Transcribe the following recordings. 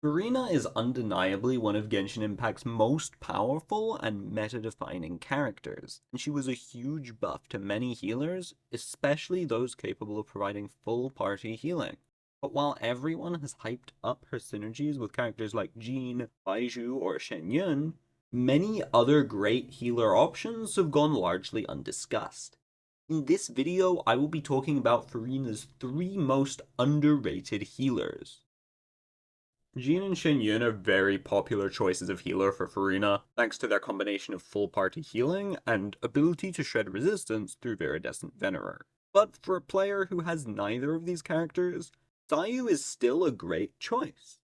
Furina is undeniably one of Genshin Impact's most powerful and meta-defining characters, and she was a huge buff to many healers, especially those capable of providing full party healing. But while everyone has hyped up her synergies with characters like Jean, Baiju, or Shenyun, many other great healer options have gone largely undiscussed. In this video, I will be talking about Furina's 3 most underrated healers. Jean and Shenyun are very popular choices of healer for Furina, thanks to their combination of full party healing and ability to shed resistance through Viridescent Venerer. But for a player who has neither of these characters, Sayu is still a great choice.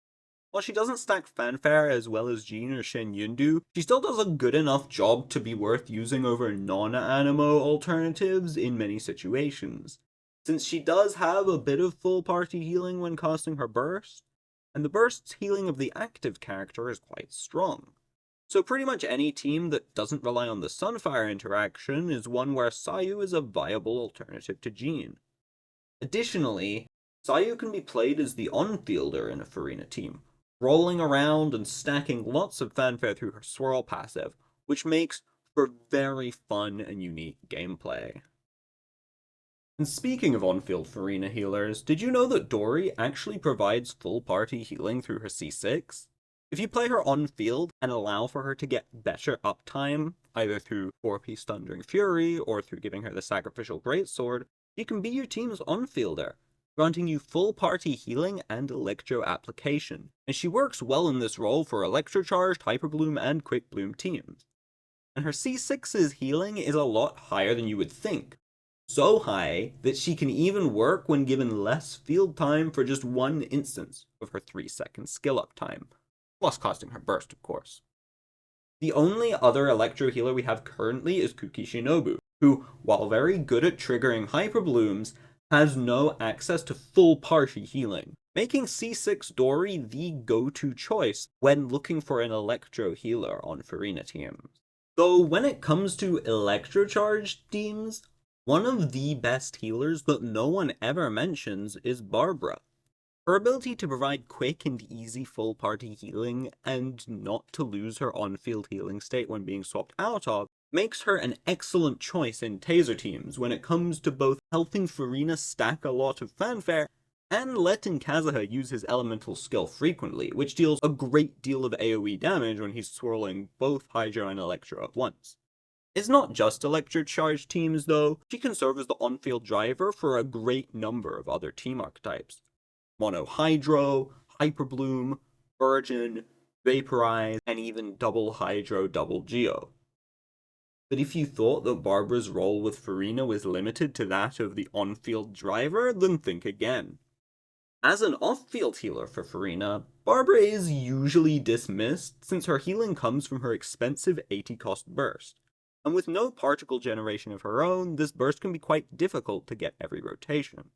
While she doesn't stack fanfare as well as Jean or Shenyun do, she still does a good enough job to be worth using over non-animo alternatives in many situations, since she does have a bit of full party healing when casting her burst, and the burst's healing of the active character is quite strong. So pretty much any team that doesn't rely on the Sunfire interaction is one where Sayu is a viable alternative to Jean. Additionally, Sayu can be played as the on-fielder in a Furina team, rolling around and stacking lots of fanfare through her swirl passive, which makes for very fun and unique gameplay. And speaking of on-field Furina healers, did you know that Dori actually provides full party healing through her C6? If you play her on-field and allow for her to get better uptime, either through 4-piece Thundering Fury or through giving her the Sacrificial Greatsword, she can be your team's on-fielder, granting you full party healing and Electro application, and she works well in this role for Electrocharged, Hyperbloom, and Quick Bloom teams. And her C6's healing is a lot higher than you would think, so high that she can even work when given less field time for just one instance of her 3-second skill up time, plus costing her burst, of course. The only other Electro healer we have currently is Kuki Shinobu, who, while very good at triggering Hyperblooms, has no access to full party healing, making C6 Dori the go-to choice when looking for an Electro healer on Furina teams. Though when it comes to Electrocharged teams, one of the best healers that no one ever mentions is Barbara. Her ability to provide quick and easy full party healing and not to lose her on-field healing state when being swapped out of makes her an excellent choice in taser teams when it comes to both helping Furina stack a lot of fanfare and letting Kazuha use his elemental skill frequently, which deals a great deal of AoE damage when he's swirling both Hydro and Electro at once. It's not just Electro-charged teams though, she can serve as the on-field driver for a great number of other team archetypes. Mono Hydro, Hyperbloom, Virgin, Vaporize, and even Double Hydro, Double Geo. But if you thought that Barbara's role with Furina was limited to that of the on-field driver, then think again. As an off-field healer for Furina, Barbara is usually dismissed since her healing comes from her expensive 80-cost burst. And with no particle generation of her own, this burst can be quite difficult to get every rotation.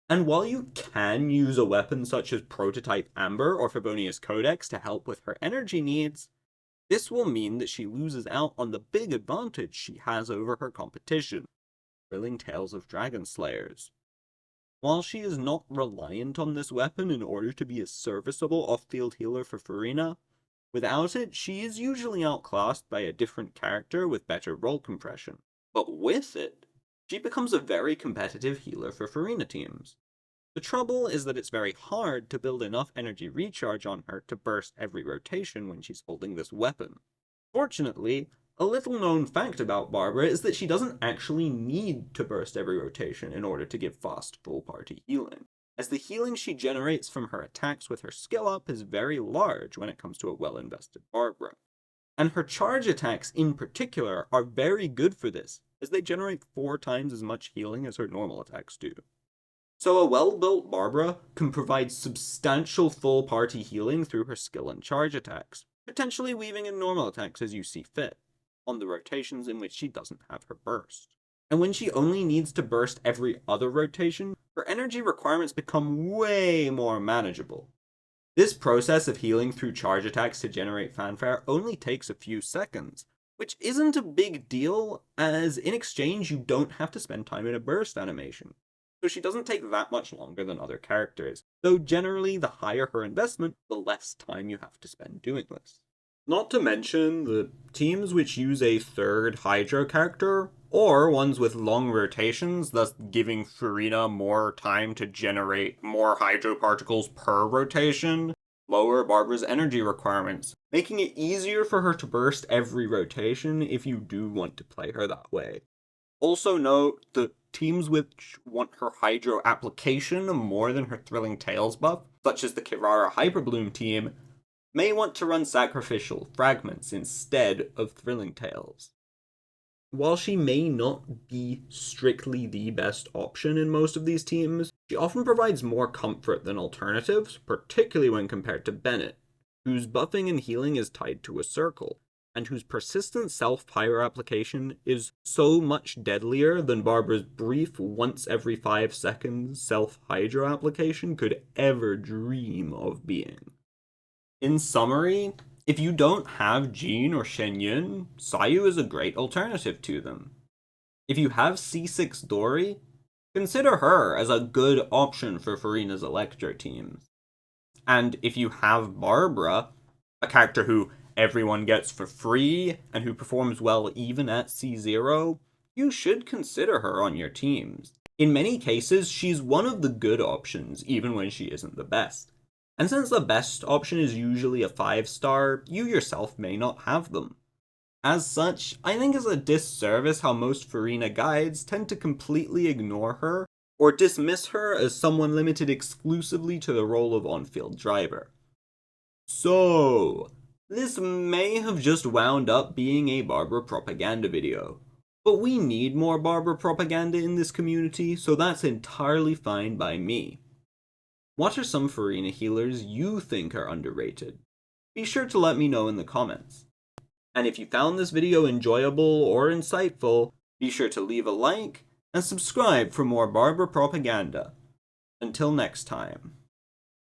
And while you can use a weapon such as Prototype Amber or Favonius Codex to help with her energy needs, this will mean that she loses out on the big advantage she has over her competition, thrilling tales of Dragon Slayers. While she is not reliant on this weapon in order to be a serviceable off-field healer for Furina, without it, she is usually outclassed by a different character with better role compression. But with it, she becomes a very competitive healer for Furina teams. The trouble is that it's very hard to build enough energy recharge on her to burst every rotation when she's holding this weapon. Fortunately, a little known fact about Barbara is that she doesn't actually need to burst every rotation in order to give fast full party healing, as the healing she generates from her attacks with her skill up is very large when it comes to a well-invested Barbara. And her charge attacks in particular are very good for this, as they generate 4 times as much healing as her normal attacks do. So a well-built Barbara can provide substantial full party healing through her skill and charge attacks, potentially weaving in normal attacks as you see fit, on the rotations in which she doesn't have her burst. And when she only needs to burst every other rotation, her energy requirements become way more manageable. This process of healing through charge attacks to generate fanfare only takes a few seconds, which isn't a big deal, as in exchange you don't have to spend time in a burst animation. so she doesn't take that much longer than other characters, though generally the higher her investment, the less time you have to spend doing this. Not to mention the teams which use a third Hydro character, or ones with long rotations, thus giving Furina more time to generate more Hydro particles per rotation, lower Barbara's energy requirements, making it easier for her to burst every rotation if you do want to play her that way. Also note the teams which want her Hydro application more than her Thrilling Tales buff, such as the Kirara Hyperbloom team, may want to run Sacrificial Fragments instead of Thrilling Tales. While she may not be strictly the best option in most of these teams, she often provides more comfort than alternatives, particularly when compared to Bennett, whose buffing and healing is tied to a circle, and whose persistent self-pyro application is so much deadlier than Barbara's brief once every 5 seconds self-hydro application could ever dream of being. In summary, if you don't have Jean or Shenyun, Sayu is a great alternative to them. If you have C6 Dori, consider her as a good option for Furina's Electro teams. And if you have Barbara, a character who everyone gets for free and who performs well even at C0, you should consider her on your teams. In many cases, she's one of the good options, even when she isn't the best. And since the best option is usually a 5-star, you yourself may not have them. As such, I think it's a disservice how most Furina guides tend to completely ignore her, or dismiss her as someone limited exclusively to the role of on-field driver. So, this may have just wound up being a Barbara propaganda video. But we need more Barbara propaganda in this community, so that's entirely fine by me. What are some Furina healers you think are underrated? Be sure to let me know in the comments. And if you found this video enjoyable or insightful, be sure to leave a like and subscribe for more Barbara propaganda. Until next time.